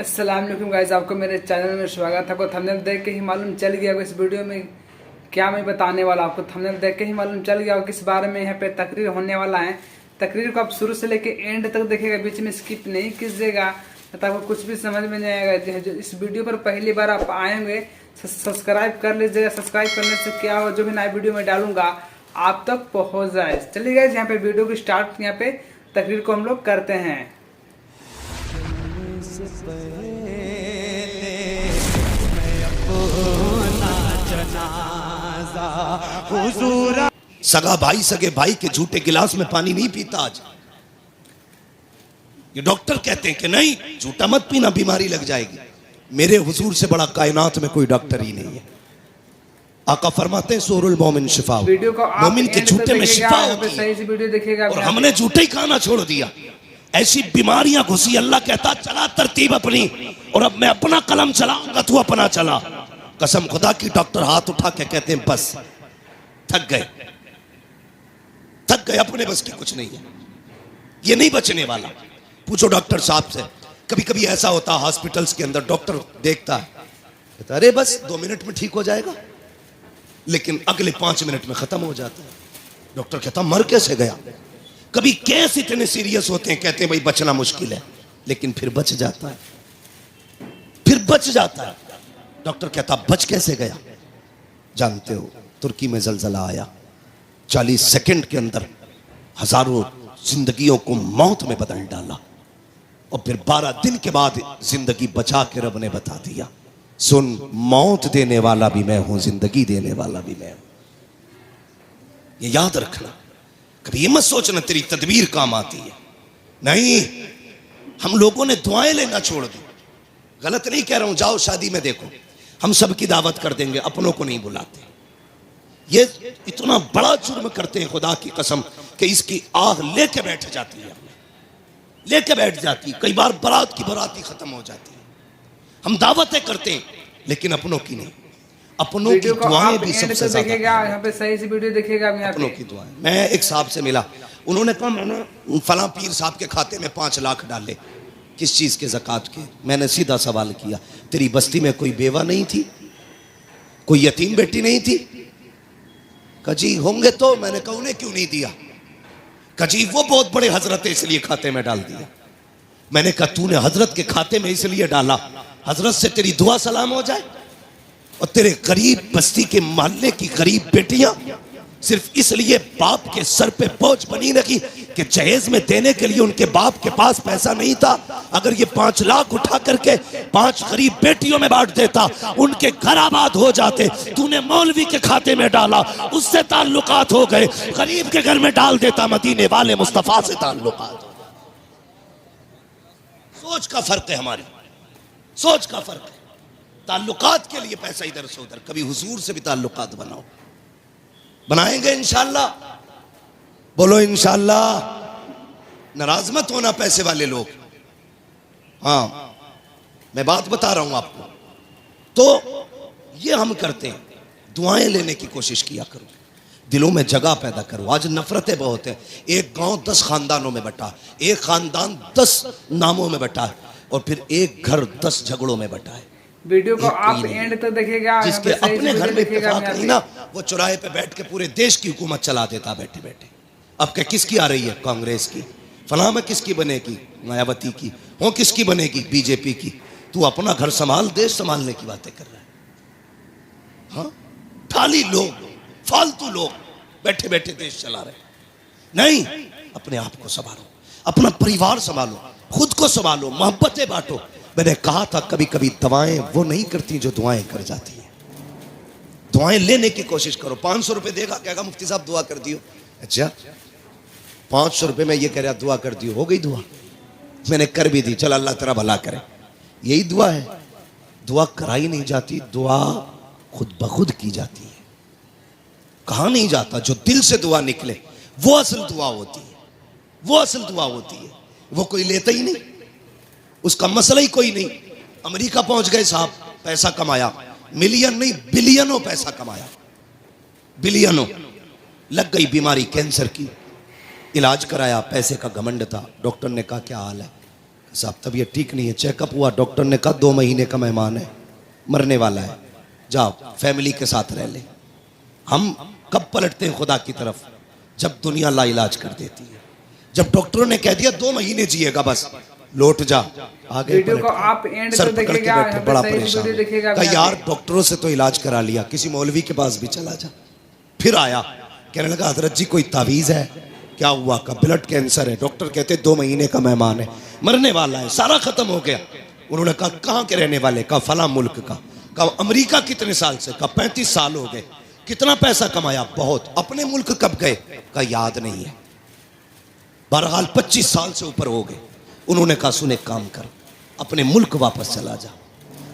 अस्सलाम वालेकुम गाइस, आपको मेरे चैनल में स्वागत है। आपको थंबनेल देख के ही मालूम चल गया होगा इस वीडियो में क्या मैं बताने वाला। आपको थंबनेल देख के ही मालूम चल गया होगा किस बारे में यहाँ पे तकरीर होने वाला है। तकरीर को आप शुरू से लेके एंड तक देखिएगा, बीच में स्किप नहीं कीजिएगा, तो आपको कुछ भी समझ में नहीं आएगा। जो इस वीडियो पर पहली बार आप आएंगे सब्सक्राइब कर लीजिएगा। सब्सक्राइब करने से क्या हो, जो भी नया वीडियो में डालूंगा आप तक पहुँच जाए। चलिए गाइस, यहाँ पे वीडियो की स्टार्ट यहाँ पे तकरीर को हम लोग करते हैं। सगा भाई सगे भाई के झूठे गिलास में पानी नहीं पीता। आज ये डॉक्टर कहते हैं कि नहीं, झूठा मत पीना, बीमारी लग जाएगी। मेरे हुजूर से बड़ा कायनात में कोई डॉक्टर ही नहीं है। आका फरमाते हैं सूरुल मोमिन शिफा, मोमिन के झूठे में शिफा होती है। और हमने झूठे ही खाना छोड़ दिया, ऐसी बीमारियां घुसी। अल्लाह कहता चला तरतीब अपनी, और अब मैं अपना कलम चलाऊंगा, तू अपना चला। कसम खुदा की डॉक्टर हाथ उठा के कहते हैं बस थक गए, अपने बस की कुछ नहीं है, ये नहीं बचने वाला। पूछो डॉक्टर साहब से। कभी कभी ऐसा होता है हॉस्पिटल्स के अंदर, डॉक्टर देखता है कहता अरे बस 2 मिनट में ठीक हो जाएगा, लेकिन अगले 5 मिनट में खत्म हो जाता है। डॉक्टर कहता मर कैसे गया। कभी केस इतने सीरियस होते हैं, कहते हैं भाई बचना मुश्किल है, लेकिन फिर बच जाता है, फिर बच जाता है। डॉक्टर कहता बच कैसे गया। जानते हो तुर्की में जलजला आया, 40 सेकंड के अंदर हजारों जिंदगियों को मौत में बदल डाला, और फिर 12 दिन के बाद जिंदगी बचा के रब ने बता दिया सुन, मौत देने वाला भी मैं हूं, जिंदगी देने वाला भी मैं हूं। ये याद रखना। कभी ये मत सोचना तेरी तदबीर काम आती है, नहीं। हम लोगों ने दुआएं लेना छोड़ दी। गलत नहीं कह रहा हूं, जाओ शादी में देखो, हम सबकी दावत कर देंगे, अपनों को नहीं बुलाते। ये इतना बड़ा जुर्म करते हैं खुदा की कसम कि इसकी आग लेके बैठ जाती है, लेके बैठ जाती है। कई बार बारात की बारात ही खत्म हो जाती है। हम दावतें करते हैं लेकिन अपनों की नहीं। अपनों की दुआएं भी सबसे ज्यादा। यहाँ पे सही से वीडियो देखिएगा। अपनों की दुआएं। मैं एक साहब से मिला, उन्होंने कहा मैंने फला पीर साहब के खाते में 5 लाख डाले। किस चीज के? ज़कात के। मैंने सीधा सवाल किया, तेरी बस्ती में कोई बेवा नहीं थी, कोई यतीम बेटी नहीं थी? कजी होंगे तो। मैंने कहा उन्हें क्यों नहीं दिया? कजी वो बहुत बड़े हजरत है इसलिए खाते में डाल दिया। मैंने कहा तूने हजरत के खाते में इसलिए डाला, हजरत से तेरी दुआ सलाम हो जाए, और तेरे गरीब बस्ती के मोहल्ले की गरीब बेटियां सिर्फ इसलिए बाप के सर पे बोझ बनी रखी कि जहेज में देने के लिए उनके बाप के पास पैसा नहीं था। अगर ये 5 लाख उठा करके 5 गरीब बेटियों में बांट देता, उनके घर आबाद हो जाते। तूने मौलवी के खाते में डाला, उससे ताल्लुकात हो गए। गरीब के घर में डाल देता, मदीने वाले मुस्तफा से ताल्लुकात। सोच का फर्क है, हमारी सोच का फर्क है। ताल्लुकात के लिए पैसा इधर से उधर। कभी हुजूर से भी ताल्लुकात बनाओ। बनाएंगे इंशाल्लाह, बोलो इंशाल्लाह। नाराज मत होना पैसे वाले लोग। हाँ, मैं बात बता रहा हूं आपको। तो ये हम करते हैं, दुआएं लेने की कोशिश किया करो, दिलों में जगह पैदा करो। आज नफरतें बहुत हैं। एक गांव 10 खानदानों में बटा, एक खानदान 10 नामों में बटा, और फिर एक घर 10 झगड़ों में बटा है। वीडियो को आप एंड तक देखिएगा। जिसके अपने घर में इत्तेफाक नहीं ना, वो चौराहे पे बैठ के पूरे देश की हुकूमत चला देता बैठे बैठे। अब क्या किसकी आ रही है? कांग्रेस की। फलां में किसकी बनेगी? मायावती की। हो किसकी बनेगी? बीजेपी की। तू अपना घर संभाल, देश संभालने की बातें कर रहा है। हाँ, थाली लोग, फालतू लोग बैठे बैठे देश चला रहे। नहीं, अपने आप को संभालो, अपना परिवार संभालो, खुद को संभालो, मोहब्बतें बांटो। मैंने कहा था कभी कभी दवाएं वो नहीं करती जो दुआएं कर जाती हैं। दुआएं लेने की कोशिश करो। 500 रुपए देगा, कहेगा मुफ्ती साहब दुआ कर दियो। अच्छा, 500 रुपए में ये कह रहा दुआ कर दियो, हो गई दुआ? मैंने कर भी दी, चल अल्लाह तेरा भला करे। यही दुआ है? दुआ कराई नहीं जाती, दुआ खुद ब खुद की जाती है। कहा नहीं जाता, जो दिल से दुआ निकले वो असल दुआ होती है, वो असल दुआ होती है। वो कोई लेता ही नहीं, उसका मसला ही कोई नहीं। अमेरिका पहुंच गए साहब, पैसा कमाया, मिलियन नहीं बिलियनों पैसा कमाया, बिलियनों। लग गई बीमारी कैंसर की, इलाज कराया, पैसे का घमंड था। डॉक्टर ने कहा क्या हाल है? साहब तबीयत ठीक नहीं है, चेकअप हुआ, डॉक्टर ने कहा 2 महीने का मेहमान है, मरने वाला है, जाओ फैमिली के साथ रह ले। हम कब पलटते हैं खुदा की तरफ? जब दुनिया लाइलाज कर देती है। जब डॉक्टरों ने कह दिया 2 महीने जिएगा, बस लौट जा, आगे वीडियो को आप एंड सर तक पकड़ के देखिएगा, बैठे, यहाँ पे बड़ा सही परेशान वीडियो देखिएगा। कहा यार डॉक्टरों से तो इलाज करा लिया, किसी मौलवी के पास भी चला जा। फिर आया, कहने लगा हजरत जी कोई तावीज़ है? क्या हुआ? का ब्लड कैंसर है, डॉक्टर कहते 2 महीने का मेहमान है, मरने वाला है, सारा खत्म हो गया। उन्होंने कहा कहाँ के रहने वाले? का फला मुल्क का। कहा अमेरिका कितने साल से? का 35 साल हो गए। कितना पैसा कमाया? बहुत। अपने मुल्क कब गए? का याद नहीं है। बहरहाल 25 साल से ऊपर हो गए। उन्होंने कहा सुन एक काम कर, अपने मुल्क वापस चला जा,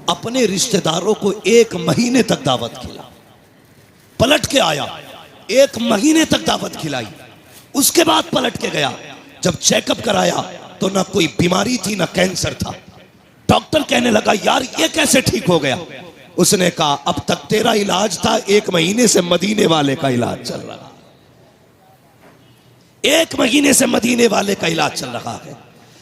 अपने रिश्तेदारों को 1 महीने तक दावत खिला। पलट के आया, 1 महीने तक दावत खिलाई, उसके बाद पलट के गया। जब चेकअप कराया तो ना कोई बीमारी थी ना कैंसर था। डॉक्टर कहने लगा यार ये कैसे ठीक हो गया? उसने कहा अब तक तेरा इलाज था, 1 महीने से मदीने वाले का इलाज चल रहा है। 1 महीने से मदीने वाले का इलाज चल रहा है।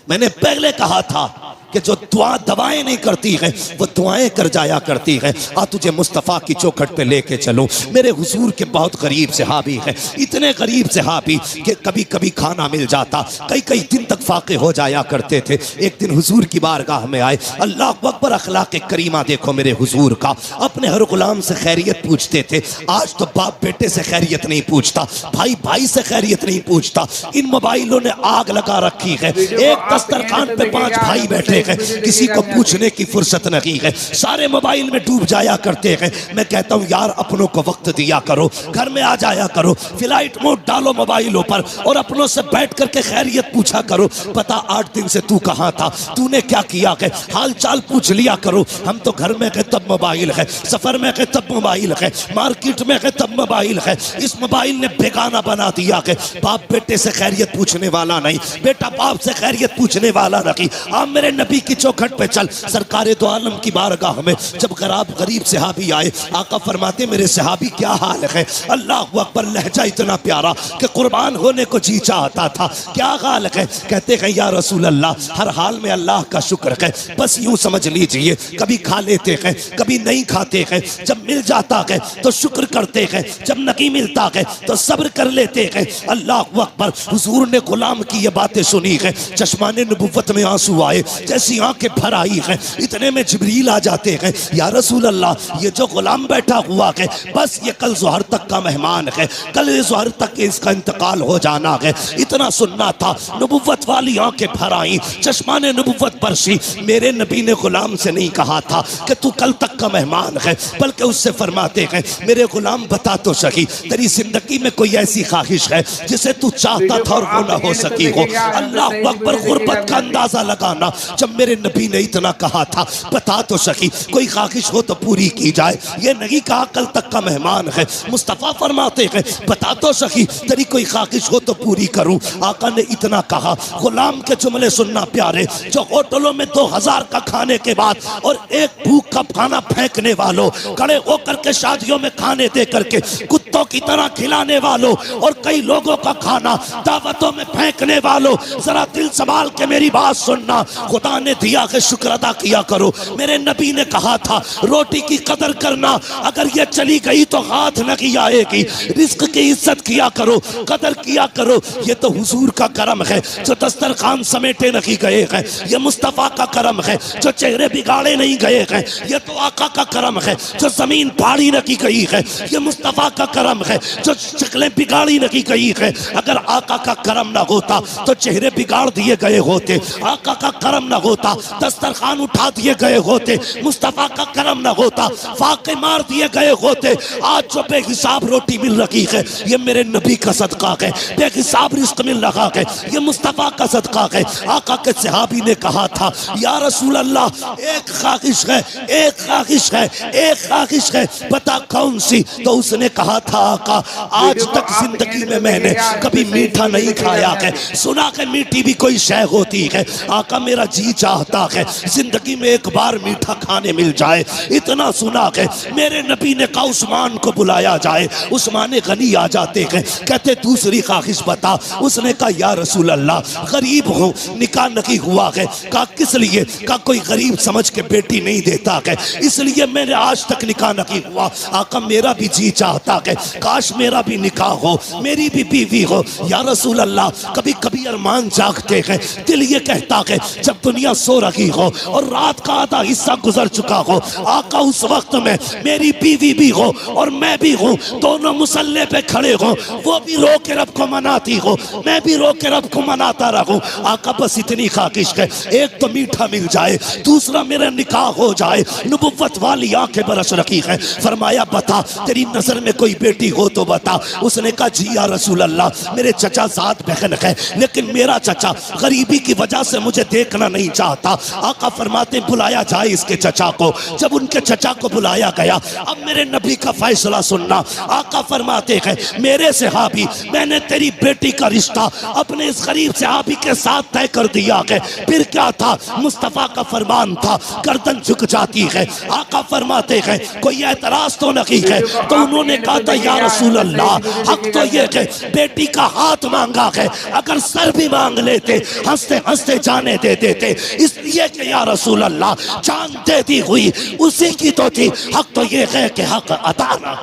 मैंने पहले कहा था कि जो दवाएं नहीं करती है वो दुआएं कर जाया करती है। आ तुझे मुस्तफ़ा की चौखट पे लेके चलूं। मेरे हुजूर के बहुत गरीब सहाबी है, इतने गरीब सहाबी कि कभी कभी खाना मिल जाता, कई कई दिन तक फाके हो जाया करते थे। एक दिन हुजूर की बारगाह में आए, अल्लाह अकबर, अखलाक करीमा देखो मेरे हुजूर का। अपने हर गुलाम से खैरियत पूछते थे। आज तो बाप बेटे से खैरियत नहीं पूछता, भाई भाई से खैरियत नहीं पूछता। इन मोबाइलों ने आग लगा रखी है। एक दस्तरखान पे 5 भाई बैठे हैं, किसी को पूछने की फुर्सत नहीं है, सारे मोबाइल में डूब जाया करते हैं। मैं कहता हूं यार अपनों को वक्त दिया करो, घर में आ जाया करो, फ्लाइट मोड डालो मोबाइलों पर और अपनों से बैठ करके खैरियत पूछा करो। पता 8 दिन से तू कहां था, तूने क्या किया है, हाल चाल पूछ लिया करो। हम तो घर में गए तब मोबाइल है, सफर में गए तब मोबाइल है, मार्केट में गए तब मोबाइल है। इस मोबाइल ने बेगाना बना दिया है। बाप बेटे से खैरियत पूछने वाला नहीं, बेटा बाप से खैरियत पूछने वाला नहीं। आप मेरे नबी की चौखट पे चल। सरकारे दो आलम की बारगाह में जब गरीब सहाबी आए, आका फरमाते मेरे सहाबी क्या हाल है? अल्लाह अकबर, लहजा इतना प्यारा कि कुर्बान होने को जी चाहता था। क्या हाल है? कहते हैं या रसूल अल्लाह, हर हाल में अल्लाह का शुक्र है, बस यूं समझ लीजिए कभी खा लेते हैं कभी नहीं खाते हैं। जब मिल जाता है तो शुक्र करते हैं, जब नहीं मिलता है तो सब्र कर लेते हैं। अल्लाह अकबर, हुजूर ने गुलाम की ये बातें सुनी है, चश्माने नबुव्वत में आंसू आए, जैसी आंखें भर आई हैं। इतने में जिब्रील आ जाते हैं, या रसूल अल्लाह ये जो गुलाम बैठा हुआ है बस ये कल ज़ोहर तक का मेहमान है, कल ज़ोहर तक इसका इंतकाल हो जाना है। इतना सुनना था, नबुव्वत वाली आंखें भर आई, चश्माने नबुव्वत बरसी। मेरे नबी ने गुलाम से नहीं कहा था कि तू कल तक का मेहमान है, बल्कि उससे फरमाते हैं मेरे गुलाम बता तो सही तेरी जिंदगी में कोई ऐसी ख्वाहिश है जिसे तू चाहता था और वो ना हो सकी हो। अल्लाह अकबर, गुर्बत का अंदाजा लगाना। जब मेरे नबी ने इतना कहा था बता तो सही कोई ख्वाहिश हो तो पूरी की जाए, ये नहीं कहा कल तक का मेहमान है। मुस्तफ़ा फरमाते हैं बता तो सही तेरी कोई ख्वाहिश हो तो पूरी करूं। आका ने इतना कहा, गुलाम के जुमले सुनना प्यारे, जो होटलों में 2000 का खाने के बाद और एक भूख का खाना फेंकने वालों, खड़े होकर के शादियों में खाने दे करके कुत्तों की तरह खिलाने वालों और कई लोगों का खाना दावतों में फेंकने वालों, जरा दिल संभाल के मेरी बात सुनना। खुदा ने दिया है शुक्र अदा किया करो। मेरे नबी ने कहा था रोटी की कदर करना, अगर ये चली गई तो हाथ नहीं आएगी। रिस्क की इज्जत किया करो, कदर किया करो। ये तो हुजूर का करम है जो दस्तरखान समेटे नहीं गए हैं, ये मुस्तफ़ा का करम है जो चेहरे बिगाड़े नहीं गए हैं, ये तो आका का करम है जो जमीन फाड़ी नहीं गई है, ये मुस्तफ़ा का करम है जो शक्लें बिगाड़ी नहीं गई है। अगर आका का करम ना होता तो चेहरे बिगाड़ दिए गए होते, आका का करम ना होता दस्तरखान उठा दिए गए होते, मुस्तफ़ा का करम ना होता फाके मार दिए गए होते। आज जो बेहिसाब रोटी मिल रही है ये मेरे नबी का सदका है, बेहिसाब रिस्क मिल रहा है ये मुस्तफ़ा का सदका है। आका के सहाबी ने कहा था या रसूल अल्लाह एक ख्वाहिश है, एक ख्वाहिश है, एक ख्वाहिश है, बता कौन सी? तो उसने कहा था आका आज तक जिंदगी में मैंने कभी मीठा नहीं खाया है, सुना के मीठी भी कोई शय होती है। आका मेरा जी जी चाहता है जिंदगी में एक बार मीठा खाने मिल जाए। इतना सुना है मेरे नबी ने कहा उस्मान को बुलाया जाए। उस्मान गनी आ जाते हैं, कहते दूसरी ख्वाहिश बता। उसने कहा या रसूल अल्लाह गरीब हूँ, निकाह नहीं हुआ है। कहा किस लिए? कहा कोई गरीब समझ के बेटी नहीं देता है, इसलिए मैंने आज तक निकाह नहीं हुआ। आका मेरा भी जी चाहता है काश मेरा भी निकाह हो, मेरी भी बीवी हो। या रसूल अल्लाह कभी कभी अरमान जागते हैं, दिल ये कहता है जब दुनिया सो रही हो और रात का आधा हिस्सा गुजर चुका हो, आका उस वक्त में मेरी बीवी भी हो और मैं भी हूँ, दोनों मुसल्ले पे खड़े हो, वो भी रो के रब को मनाती हो, मैं भी रो के रब को मनाता रहूं। आका बस इतनी ख्वाहिश है, एक तो मीठा मिल जाए, दूसरा मेरा निकाह हो जाए। नबुव्वत वाली आंखें बरस रखी है। फरमाया बता तेरी नजर में कोई बेटी हो तो बता। उसने कहा जी या रसूल अल्लाह मेरे चचा सात बहन है, लेकिन मेरा चचा गरीबी की वजह से मुझे देखना नहीं चाहता। आका फरमाते बुलाया जाए इसके चचा को। जब उनके चचा को बुलाया गया, अब मेरे नबी का फैसला सुनना। आका फरमाते हैं मेरे सहाबी मैंने तेरी बेटी का रिश्ता अपने इस गरीब सहाबी के साथ तय कर दिया है। फिर क्या था? मुस्तफा का फरमान था, गर्दन झुक जाती है। आका फरमाते हैं कोई एतराज तो नहीं है? तो उन्होंने कहा था या रसूल अल्लाह हक तो ये है बेटी का हाथ मांगा है, अगर सर भी मांग लेते हंसते हंसते जाने दे देते, इसलिए कि या रसूल अल्लाह जान देती हुई उसी की तो थी। हक तो ये है कि हक अता ना।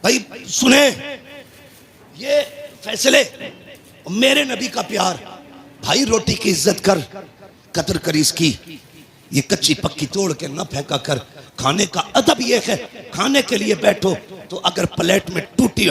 भाई सुने ये फैसले, मेरे नबी का प्यार। भाई रोटी की इज्जत कर, कदर कर इसकी, ये कच्ची पक्की तोड़ के न फेंका कर। खाने का अदब ये है, खाने के लिए बैठो तो अगर प्लेट में टूटी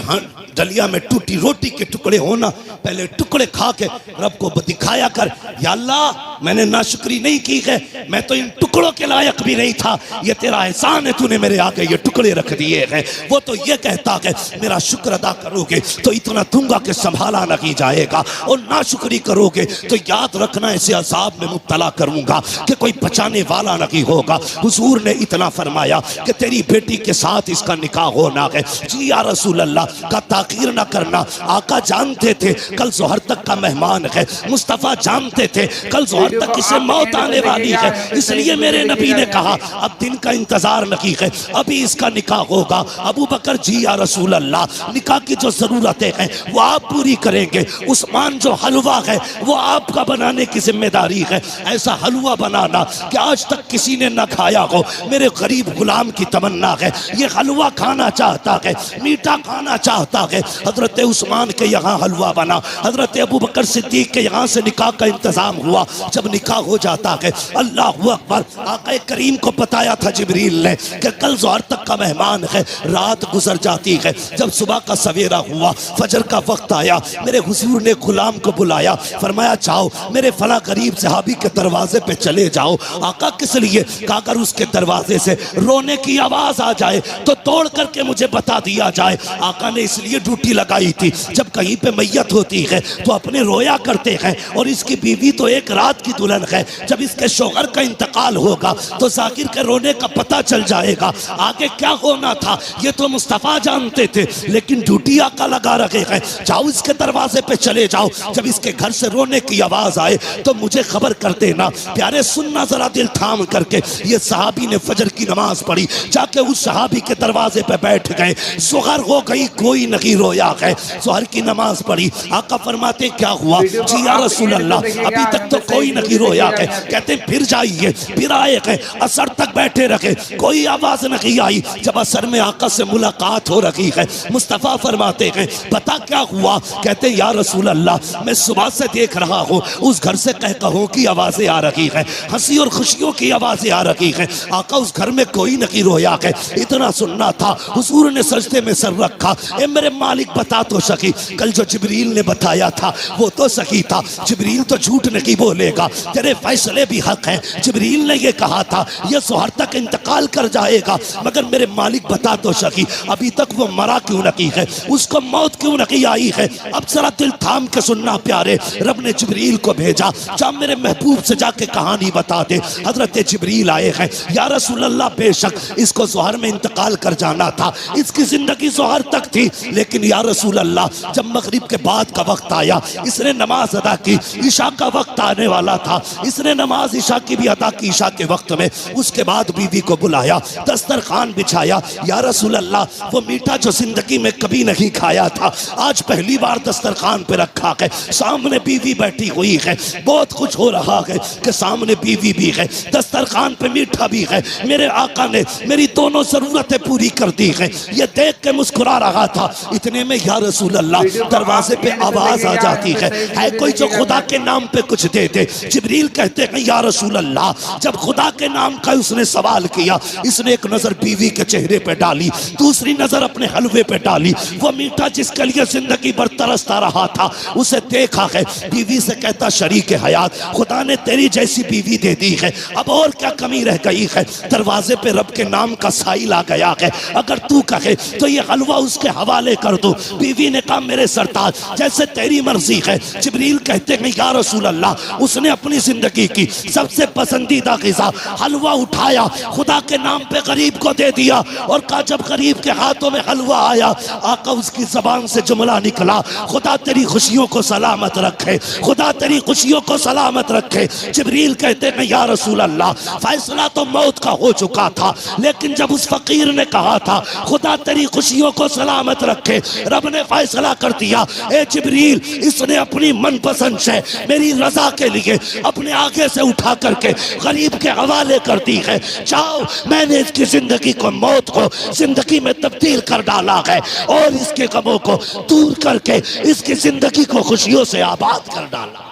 डलिया में टूटी रोटी के टुकड़े होना, पहले टुकड़े खा के रब को दिखाया कर या अल्लाह मैंने नाशुक्री नहीं की है, मैं तो इन टुकड़ों के लायक भी नहीं था, ये तेरा एहसान है, तूने मेरे आगे ये टुकड़े रख दिए हैं। वो तो ये कहता है मेरा शुक्र अदा करोगे तो इतना दूंगा कि संभाला नहीं जाएगा, और नाशुक्री करोगे तो याद रखना ऐसे अजाब में मुब्तला करूंगा कि कोई बचाने वाला नहीं होगा। हुजूर ने इतना फरमाया कि तेरी बेटी के साथ इसका निकाह होना है। जी या रसूल अल्लाह का ताकीर ना करना। आका जानते थे कल जोहर तक का मेहमान है, मुस्तफ़ा जानते थे कल जोहर तक इसे मौत आने वाली है, इसलिए मेरे नबी ने कहा अब दिन का इंतजार नहीं है, अभी इसका निकाह होगा। अबू बकर जी या रसूल अल्लाह निकाह की जो जरूरतें हैं वो आप पूरी करेंगे। उस्मान जो हलवा है वो आपका बनाने की जिम्मेदारी है। ऐसा हलवा बनाना कि आज तक किसी ने न खाया हो। मेरे गरीब गुलाम की तमन्ना है, ये हलवा खाना चाहता है, मीठा खाना चाहता है। हजरत उस्मान के यहाँ हलवा बना, हजरत अबू बकर सिद्दीक के यहाँ से निकाह का इंतजाम हुआ। जब निकाह हो जाता है, अल्लाह अकबर, आक़ा करीम को बताया था जिब्रील ने कि कल ज़ोहर तक का मेहमान है। रात गुजर जाती है, जब सुबह का सवेरा हुआ, फजर का वक्त आया, मेरे हुजूर ने गुलाम को बुलाया, फरमाया जाओ मेरे फला गरीब सहाबी के दरवाजे पे चले जाओ। आका किस लिए? अगर उसके दरवाजे से रोने की आवाज आ जाए तो तोड़ करके मुझे बता दिया जाए। आका ने इसलिए ड्यूटी लगाई थी, जब कहीं पे मैयत होती है तो अपने रोया करते हैं, और इसकी बीवी तो एक रात की दुल्हन है। जब इसके शौहर का इंतकाल होगा तो जाकिर के रोने का पता चल जाएगा। आगे क्या होना था ये तो मुस्तफा जानते थे, लेकिन ड्यूटी आका लगा रखे हैं। जाओ इसके दरवाजे पे चले जाओ, जब इसके घर से रोने की आवाज आए तो मुझे खबर कर देना। प्यारे सुनना जरा दिल थाम करके। ये सहाबी ने फजर की नमाज पढ़ी, जाके उस सहाबी के दरवाजे पे बैठ गए। ज़ोहर हो गई, कोई नहीं रोया है। ज़ोहर की नमाज पढ़ी, आका फरमाते क्या हुआ? जी या रसूल अल्लाह अभी तक तो कोई नहीं रोया है। कहते फिर जाइए, फिर आए हैं, असर तक बैठे रखे, कोई आवाज नहीं आई। जब असर में आका से मुलाकात हो रही है, मुस्तफ़ा फरमाते हैं पता क्या हुआ? कहते या रसूल अल्लाह मैं सुबह से देख रहा हूँ उस घर से कह कहों की आवाजें आ रही हैं, हंसी और खुशियों की आवाजें आ रही हैं। आका उस घर में कोई नहीं रोया है। इतना सुनना था, हुजूर ने सजदे में सर रखा, ए मेरे मालिक बता तो सकी। कल जो जिब्रील ने बताया था वो तो सही था, जिब्रील तो झूठ नहीं बोलेगा, तेरे फैसले भी हक हैं। जिब्रील ने ये कहा था ये सुहर तक इंतकाल कर जाएगा, मगर मेरे मालिक बता तो सकी अभी तक वो मरा क्यों नहीं है, उसको मौत क्यों नहीं आई है। अब जरा दिल थाम के सुनना प्यारे, रब ने जिब्रील को भेजा, जा मेरे महबूब से जाके कहानी बता दे। हजरत जिब्रील आए हैं, या रसूल अल्लाह बेशक इसको ज़ोहर में इंतकाल कर जाना था, इसकी जिंदगी ज़ोहर तक थी, लेकिन या रसूल अल्लाह जब मगरिब के बाद का वक्त आया इसने नमाज अदा की, ईशा का वक्त आने वाला था, इसने नमाज ईशा की भी अदा की ईशा के वक्त में। उसके बाद बीवी को बुलाया, दस्तरखान बिछाया, या रसूल अल्लाह वो मीठा जो जिंदगी में कभी नहीं खाया था आज पहली बार दस्तरखान पे रखा है, सामने बीवी बैठी हुई है, बहुत कुछ हो रहा है कि सामने बीवी भी है, दस्तरखान पे मीठा भी है, मेरे आका ने मेरी दोनों जरूरतें पूरी कर दी है, ये देख के मुस्कुरा रहा था। इतने में या रसूल अल्लाह दरवाजे पे आवाज आ जाती है कोई जो खुदा के नाम पे कुछ दे दे। जिब्रील कहते हैं या रसूल अल्लाह जब खुदा के नाम का उसने सवाल किया, इसने एक नजर बीवी के चेहरे पे डाली, दूसरी नजर अपने हलवे पे डाली, वो मीठा जिसके लिए जिंदगी भर तरसता रहा था उसे देखा है, बीवी से कहता शरीक हयात खुदा ने तेरी जैसी बीवी दे दी है, अब और क्या कमी रह गई है। दरवाजे पे रब के नाम का साइल आ गया है, अगर तू कहे तो ये हलवा उसके हवाले कर दो। बीवी ने कहा मेरे सरताज जैसे तेरी मर्जी है। जिब्रील कहते हैं या रसूल अल्लाह उसने अपनी जिंदगी की सबसे पसंदीदा ग़िज़ा हलवा उठाया, खुदा के नाम पे गरीब को दे दिया और कहा जब गरीब के हाथों में हलवा आया आका उसकी जबान से जुमला निकला, खुदा तेरी खुशियों को सलामत रखे, खुदा तेरी खुशियों को सलामत रखे। जिब्रील कहते हैं या रसूल अल्लाह फैसला तो मौत का हो चुका था, लेकिन जब उस फकीर ने कहा था खुदा तेरी खुशियों को सलामत रखे, रब ने फैसला कर दिया ए जिब्रील इसने अपनी मनपसंद से मेरी रजा के लिए अपने आगे से उठा करके गरीब के हवाले कर दी है। जाओ मैंने इसकी जिंदगी को मौत को जिंदगी में तब्दील कर डाला है और इसके गमों को दूर करके इसकी जिंदगी को खुशियों से आबाद कर डाला।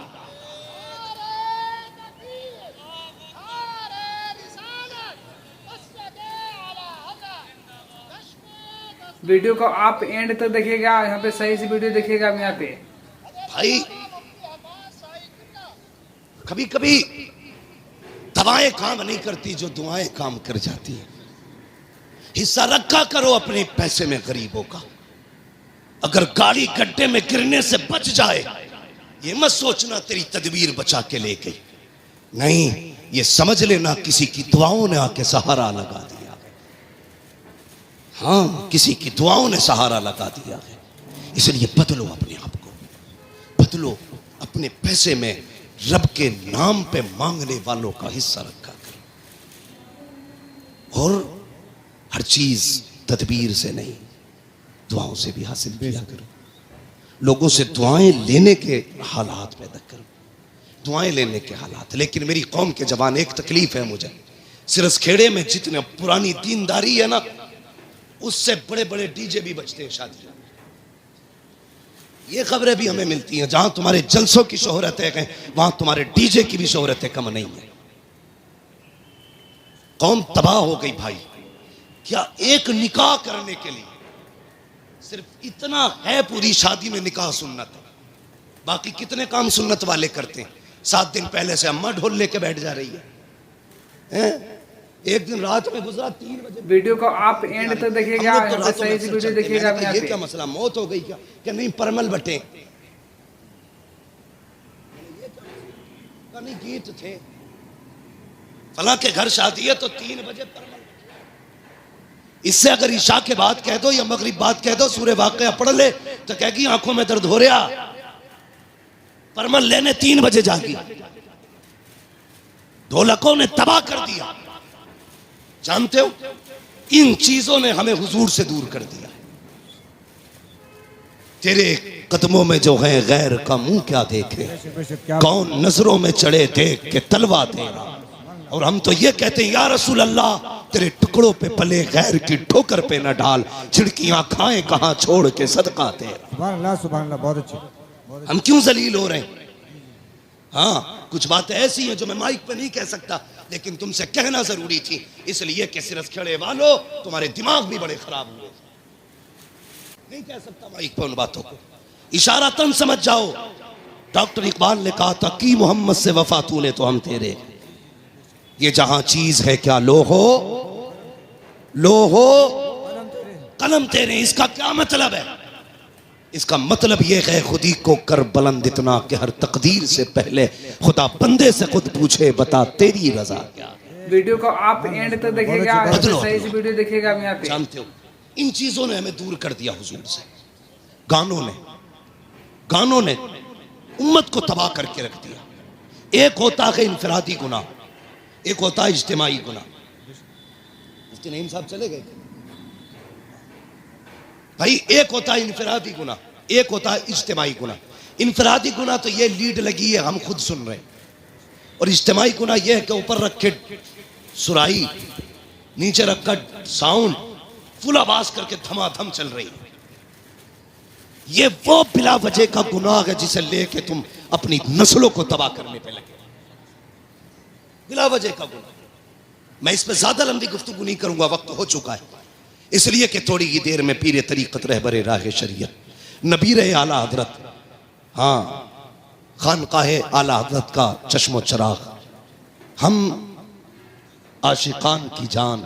वीडियो को आप एंड तक देखिएगा, यहाँ पे सही से वीडियो देखिएगा। आप यहाँ पे भाई कभी कभी दवाएं काम नहीं करती जो दुआएं काम कर जाती है। हिस्सा रखा करो अपने पैसे में गरीबों का। अगर गाड़ी गड्ढे में गिरने से बच जाए ये मत सोचना तेरी तदबीर बचा के ले गई, नहीं, ये समझ लेना किसी की दुआओं ने आके सहारा लगा दिया। हाँ, किसी की दुआओं ने सहारा लगा दिया है। इसलिए बदलो अपने आप को, बदलो अपने पैसे में रब के नाम पे मांगने वालों का हिस्सा रखा करो, और हर चीज तदबीर से नहीं दुआओं से भी हासिल किया करो। लोगों से दुआएं लेने के हालात पैदा करो, दुआएं लेने के हालात। लेकिन मेरी कौम के जवान एक तकलीफ है मुझे, सिरसखेड़े में जितने पुरानी दीनदारी है ना उससे बड़े बड़े डीजे भी बजते हैं शादी। ये खबरें भी हमें मिलती हैं, जहां तुम्हारे जलसों की शोहरत है वहां तुम्हारे डीजे की भी शोहरत कम नहीं है। कौम तबाह हो गई भाई। क्या एक निकाह करने के लिए सिर्फ इतना है पूरी शादी में निकाह सुन्नत, बाकी कितने काम सुन्नत वाले करते हैं। 7 दिन पहले से अम्मा ढोल लेके बैठ जा रही है। एक दिन रात में गुजरा 3 बजे। वीडियो को आप एंड तक देखिएगा, सही से वीडियो देखिएगा। ये क्या मसला, मौत हो गई क्या? क्या नहीं परमल बटे नहीं गीत थे, फला के घर शादी है तो 3 बजे परमल। इससे अगर ईशा के बाद कह दो या मगरिब बाद कह दो सूरह वाक़िया पढ़ ले तो कहेगी आंखों में दर्द हो रहा, परमल लेने 3 बजे जागी। ढोलकों ने तबाह कर दिया। जानते हो इन चीजों ने हमें हुजूर से दूर कर दिया। तेरे कदमों में जो है गैर का मुंह क्या देखे, कौन नजरों में चढ़े देख के तलवा तेरा। और हम तो ये कहते हैं या रसूल अल्लाह तेरे टुकड़ों पे पले गैर की ठोकर पे न डाल, छिड़कियां खाएं कहां छोड़ के सदका तेरा। सुभान अल्लाह, सुभान अल्लाह, बहुत अच्छे। हम क्यों जलील हो रहे हैं? हाँ, कुछ बातें ऐसी हैं जो मैं माइक पे नहीं कह सकता, लेकिन तुमसे कहना जरूरी थी, इसलिए कि सिरसखेड़े वालों तुम्हारे दिमाग भी बड़े खराब हुए। नहीं कह सकता माइक पर उन बातों को, इशारातन समझ जाओ। डॉक्टर इकबाल ने कहा था कि मोहम्मद से वफा तूने तो हम तेरे, ये जहां चीज है क्या लो हो कलम तेरे। इसका क्या मतलब है? इसका मतलब यह है खुदी को कर बुलंद इतना कि हर तकदीर से पहले खुदा बंदे से खुद पूछे बता तेरी रजा क्या। वीडियो को आप एंड तक देखिएगा, सही से वीडियो देखिएगा। यहाँ पे जानते हो इन चीजों ने हमें दूर कर दिया हुजूर से। गानों ने उम्मत को तबाह करके रख दिया। एक होता है इनफरादी गुनाह, एक होता है इज्तिमाई गुनाह। मुफ्ती नईम साहब चले गए भाई। एक होता है इनफरादी गुनाह, एक होता है इज्तिमाई गुनाह। इनफरादी गुनाह तो ये लीड लगी है हम खुद सुन रहे हैं, और इज्तिमाई गुनाह यह है कि ऊपर रखे सुराई, नीचे रखा साउंड, फुल आवाज करके धमाधम चल रही है। ये वो बिला वजह का गुनाह है जिसे लेके तुम अपनी नस्लों को तबाह करने पे लगे। बिला वजह का गुनाह। मैं इस पे ज्यादा लंबी गुफ्तगू नहीं करूंगा, वक्त हो चुका है, इसलिए कि थोड़ी ही देर में पीरे तरीकत रहबरे राह शरीयत नबीर आला हजरत, हाँ खानकाहे आला हजरत का चश्मो चराग, हम आशिकान की जान,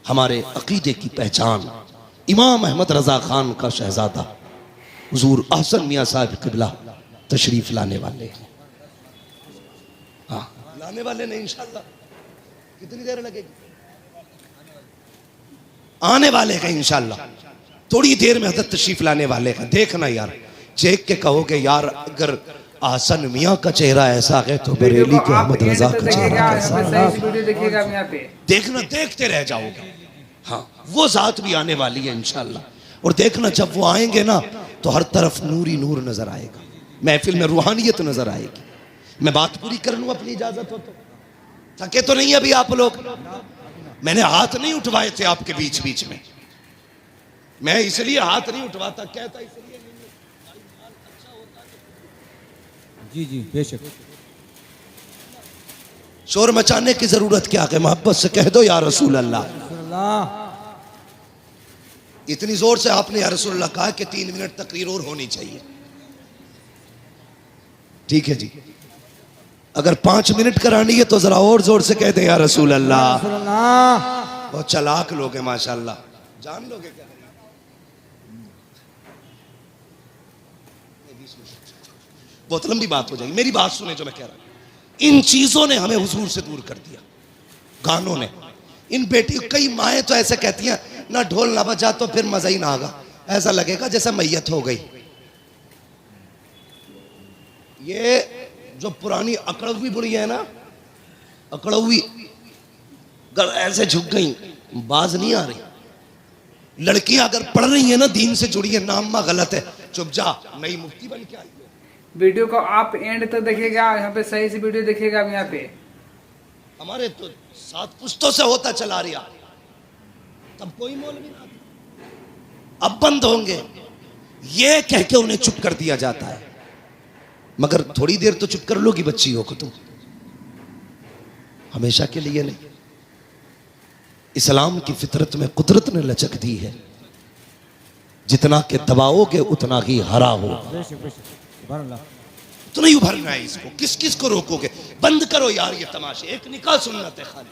हमारे अकीदे की पहचान, इमाम अहमद रजा खान का शहजादा हुजूर अहसन मियां साहब किबला तशरीफ लाने वाले हैं। हाँ लाने वाले नहीं, इंशाल्लाह कितनी देर लगेगी, आने वाले हैं इंशाल्लाह। थोड़ी देर में हजरत तशरीफ लाने वाले हैं। देखना यार, देख के कहोगे यार अगर आसन मियां का चेहरा ऐसा है तो बरेली के अहमद रजा का चेहरा ऐसा है। देखना, देखते रह जाओगे। हाँ वो जात भी आने वाली है इंशाल्लाह। और देखना जब वो आएंगे ना तो हर तरफ नूर ही नूर नजर आएगा, महफिल में रूहानियत नजर आएगी। मैं बात पूरी कर लूं अपनी इजाजत हो तो। थके तो नहीं अभी आप लोग? मैंने हाथ नहीं उठवाए थे आपके बीच बीच में, मैं इसलिए हाथ नहीं उठवाता, कहता इसलिए जी जी बेशक। शोर मचाने की जरूरत क्या है? मोहब्बत से कह दो या रसूल अल्लाह। इतनी जोर से आपने या रसूल अल्लाह कहा कि 3 मिनट तकरीर और होनी चाहिए। ठीक है जी, अगर 5 मिनट करानी है तो जरा और जोर से कह दे या रसूल अल्लाह। बहुत चालाक लोग हैं माशाल्लाह, जान लोगे क्या? बहुत लंबी बात हो जाएगी, मेरी बात सुने जो मैं कह रहा हूं। इन चीजों ने हमें हुजूर से दूर कर दिया, गानों ने। इन बेटी, कई माएँ तो ऐसे कहती हैं ना ढोल ना बजा तो फिर मजा ही ना आगा, ऐसा लगेगा जैसे मैयत हो गई। ये जो पुरानी अकड़वी बुढ़ी है ना, अकड़वी ऐसे झुक गई, बाज नहीं आ रही। लड़कियां अगर पढ़ रही है ना दीन से जुड़ी है, नाम गलत है, चुप जा, नई मुफ्ती बन के आई। वीडियो को आप एंड तक देखिएगा, यहाँ पे सही से वीडियो देखिएगा। यहाँ पे हमारे तो 7 पुश्तों से होता चला रहा, तब कोई मौलवी ना, अब बंद होंगे, ये कह के उन्हें चुप कर दिया जाता है। मगर थोड़ी देर तो चुप कर लोगी बच्ची हो को तुम, हमेशा के लिए नहीं। इस्लाम की फितरत में कुदरत ने लचक दी है, जितना के दबाओगे उतना ही हरा हो। तो नहीं उभरना है इसको, किस किस को रोकोगे? बंद करो यार ये तमाशे। एक निकाह सुन्नत है खाली,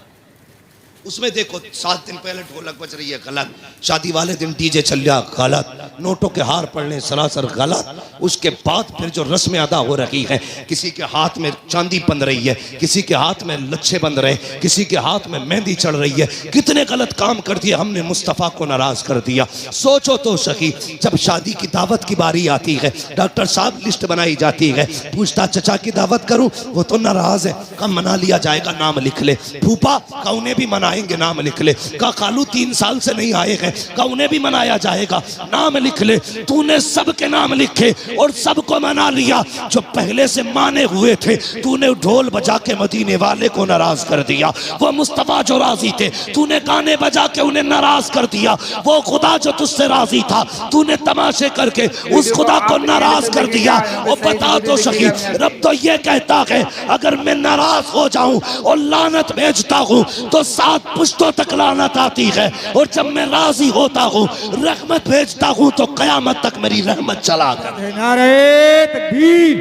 उसमें देखो 7 दिन पहले ढोलक बज रही है, गलत। शादी वाले दिन डीजे चल रहा, गलत। नोटों के हार पड़ने सरासर गलत। उसके बाद फिर जो रस्में अदा हो रही है, किसी के हाथ में चांदी बंध रही है, किसी के हाथ में लच्छे बंध रहे, किसी के हाथ में मेहंदी चढ़ रही है। कितने गलत काम कर दिए हमने, मुस्तफ़ा को नाराज कर दिया। सोचो तो सही, जब शादी की दावत की बारी आती है, डॉक्टर साहब लिस्ट बनाई जाती है, पूछता चचा की दावत करूं, वो तो नाराज है, कब मना लिया जाएगा, नाम लिख ले। फूफा का उन्हें भी मनाएंगे, नाम लिख ले। का खालू 3 साल से नहीं आए हैं, का उन्हें भी मनाया जाएगा, नाम लिख ले। तूने सबके नाम लिखे और सबको मना लिया। जो पहले से माने हुए थे, तूने ढोल बजा के मदीने वाले को नाराज कर दिया। वो मुस्तफा जो राजी थे, तूने गाने बजा के उन्हें नाराज कर दिया। वो खुदा जो तुझसे राजी था, तूने तमाशे करके उस खुदा को नाराज कर दिया। वो बता तो सही, रब तो ये कहता है अगर मैं नाराज हो जाऊं और लानत भेजता हूं तो 7 पुश्तों तक लानत आती है, और जब मैं राजी होता हूँ रहमत भेजता हूँ तो कयामत तक मेरी रहमत चला कर। नारे तकबीर,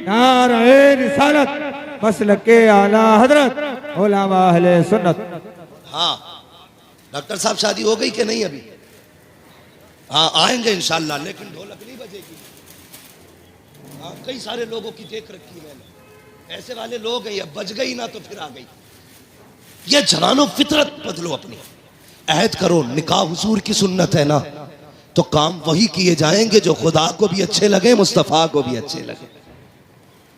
नारे रिसालत, मसलके आला हजरत उलमा अहले सुन्नत। हाँ डॉक्टर साहब शादी हो गई कि नहीं अभी? हाँ आएंगे इंशाल्लाह, लेकिन ढोलक नहीं बजेगी। हाँ कई सारे लोगों की देख रखी मैंने, ऐसे वाले लोग हैं, अब बज गई ना तो फिर आ गई। ये जवानों फितरत बदलो अपनी, अहद करो, निकाह हुजूर की सुन्नत है ना, तो काम वही किए जाएंगे जो खुदा को भी अच्छे लगे, मुस्तफ़ा को भी अच्छे लगे।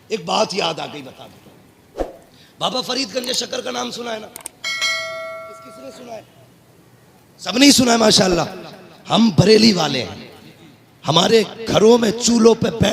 एक बात याद आ गई, बता दो, बाबा फरीदगंज शक्कर का नाम सुना है ना? किसने सुना है? सब नहीं सुना है माशाल्लाह। हम बरेली वाले हैं, हमारे घरों में चूल्हों पे